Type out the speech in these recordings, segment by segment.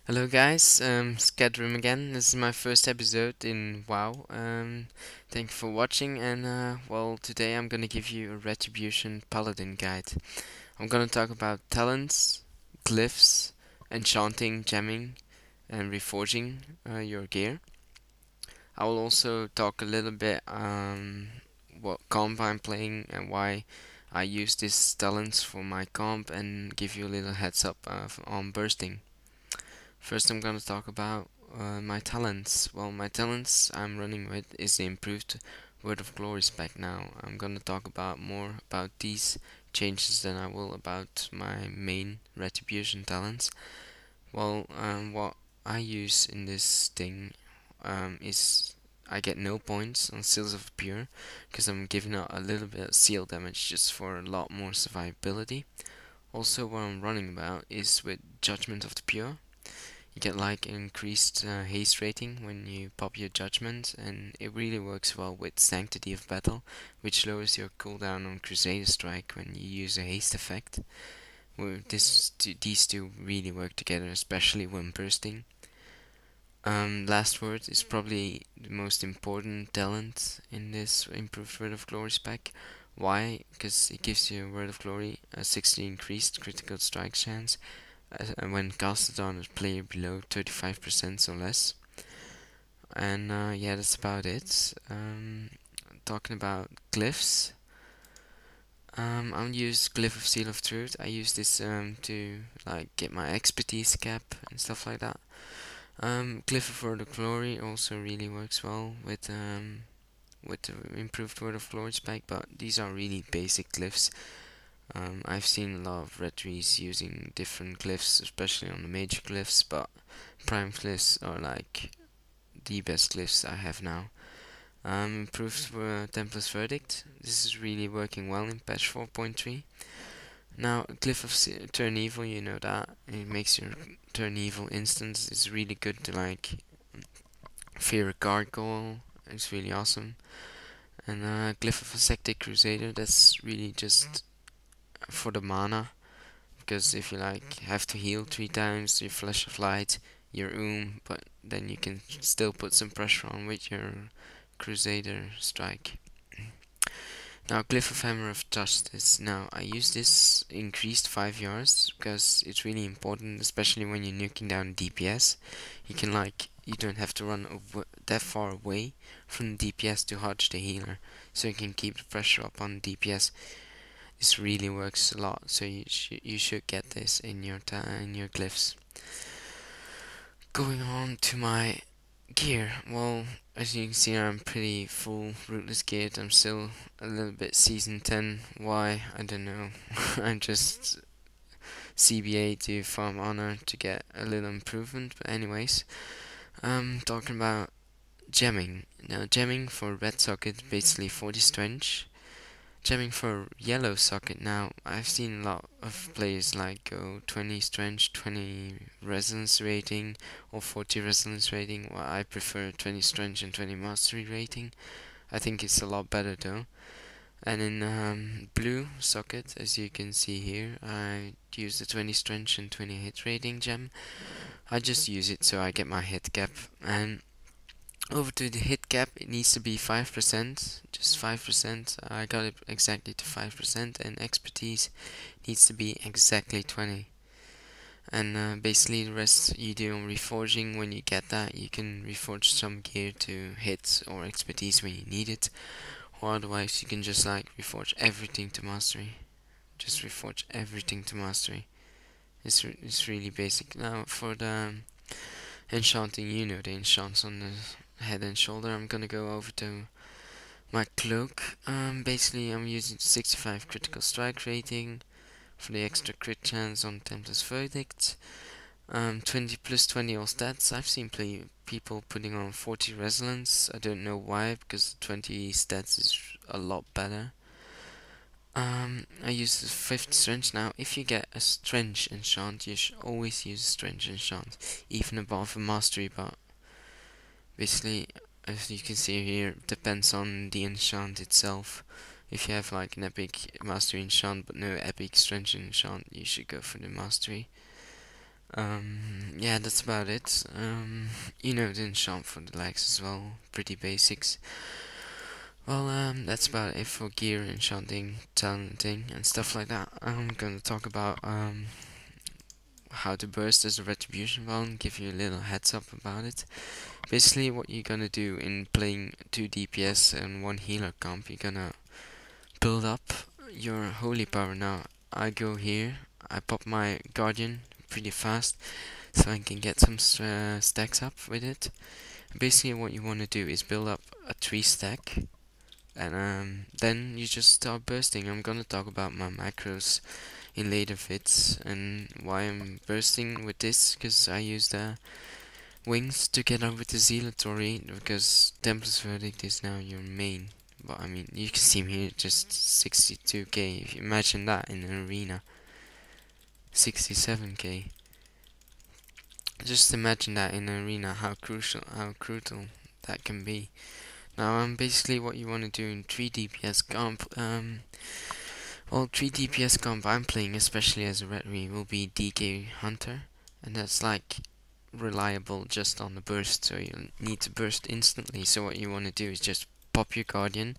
Hello guys, Scadrim again. This is my first episode in WoW. Thank you for watching and well, today I'm gonna give you a Retribution Paladin guide. I'm gonna talk about talents, glyphs, enchanting, gemming, and reforging your gear. I will also talk a little bit what comp I'm playing and why I use these talents for my comp and give you a little heads up on bursting. First, I'm gonna talk about my talents. Well, my talents I'm running with is the improved Word of Glory spec now. I'm gonna talk about more about these changes than I will about my main Retribution talents. Well, what I use in this thing is I get no points on Seals of Pure because I'm giving out a little bit of seal damage just for a lot more survivability. Also, what I'm running about is with Judgment of the Pure. You get like increased haste rating when you pop your judgment, and it really works well with Sanctity of Battle, which lowers your cooldown on Crusader Strike when you use a haste effect. Well, these two really work together, especially when bursting. Last Word is probably the most important talent in this improved Word of Glory spec. Why? Because it gives you Word of Glory a 60 increased critical strike chance when casted on a player below 35% or less. And yeah, that's about it. Talking about glyphs, I'll use Glyph of Seal of Truth. I use this to like get my expertise cap and stuff like that. Glyph of Word of Glory also really works well with the improved Word of Glory spec, but these are really basic glyphs. I've seen a lot of Retris using different glyphs, especially on the major glyphs, but prime glyphs are like the best glyphs I have now. Improved Templar's Verdict. This is really working well in patch 4.3. Now, Glyph of Turn Evil, you know that. It makes your Turn Evil instance. It's really good to like fear a gargoyle. It's really awesome. And Glyph of a Sectic Crusader, that's really just for the mana. Because if you like have to heal 3 times, your Flash of Light, your but then you can still put some pressure on with your Crusader strike. Now, Glyph of Hammer of Justice. Now, I use this increased 5 yards because it's really important, especially when you're nuking down DPS. You don't have to run that far away from the DPS to hodge the healer, so you can keep the pressure up on DPS. This really works a lot, so you should get this in your glyphs. Going on to my gear. Well, as you can see, I'm pretty full rootless geared. I'm still a little bit season 10. Why? I don't know. I'm just CBA to farm honor to get a little improvement. But anyways, talking about gemming. Now, gemming for red socket basically 40 strength. Gemming for yellow socket. Now, I've seen a lot of players like go 20 strength, 20 resonance rating, or 40 resonance rating. Well, I prefer 20 strength and 20 mastery rating. I think it's a lot better though. And in blue socket, as you can see here, I use the 20 strength and 20 hit rating gem. I just use it so I get my hit cap. And over to the hit cap, it needs to be 5%, just 5%. I got it exactly to 5%, and expertise needs to be exactly 20. And basically, the rest you do on reforging. When you get that, you can reforge some gear to hit or expertise when you need it, or otherwise, you can just like reforge everything to mastery. Just reforge everything to mastery. It's really basic. Now, for the enchanting, you know the enchants on the head and shoulder. I'm gonna go over to my cloak. Basically, I'm using 65 critical strike rating for the extra crit chance on Templar's Verdict. 20 plus 20 all stats. I've seen people putting on 40 resilience. I don't know why, because 20 stats is a lot better. I use the 5th strength. Now, if you get a strength enchant, you should always use a strength enchant, even above a mastery, but basically, as you can see here, it depends on the enchant itself. If you have like an epic mastery enchant but no epic strength enchant, you should go for the mastery. Yeah, that's about it. You know the enchant for the legs as well, pretty basics. Well, that's about it for gear, enchanting, talenting, and stuff like that. I'm gonna talk about how to burst as a retribution well and give you a little heads up about it. Basically, what you're gonna do in playing 2 DPS and 1 healer comp, you're gonna build up your holy power. Now, I go here, I pop my guardian pretty fast so I can get some stacks up with it. Basically, what you want to do is build up a 3 stack, and then you just start bursting. I'm gonna talk about my macros in later vids and why I'm bursting with this, because I use the wings together with the zealotry, because Templar's Verdict is now your main. But I mean, you can see me here, just 62k. If you imagine that in an arena, 67k. Just imagine that in an arena, how crucial that can be. Now, basically what you want to do in 3 DPS comp, well, 3 DPS comp I'm playing, especially as a Retri, will be DK Hunter, and that's like reliable just on the burst, so you need to burst instantly. So what you want to do is just pop your Guardian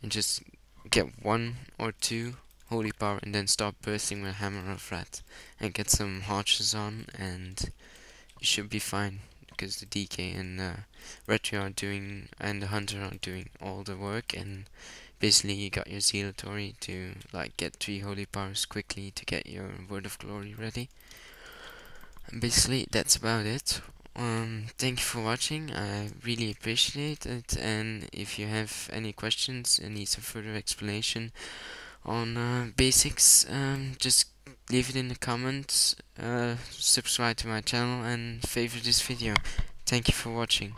and just get 1 or 2 Holy Power and then start bursting with Hammer of Rat and get some Archers on, and you should be fine, because the DK and Retri are doing, and the Hunter are doing all the work, and basically you got your Zealotry to like get 3 Holy Powers quickly to get your Word of Glory ready. And basically that's about it. Thank you for watching, I really appreciate it, and if you have any questions and need some further explanation on basics, just leave it in the comments, subscribe to my channel and favorite this video. Thank you for watching.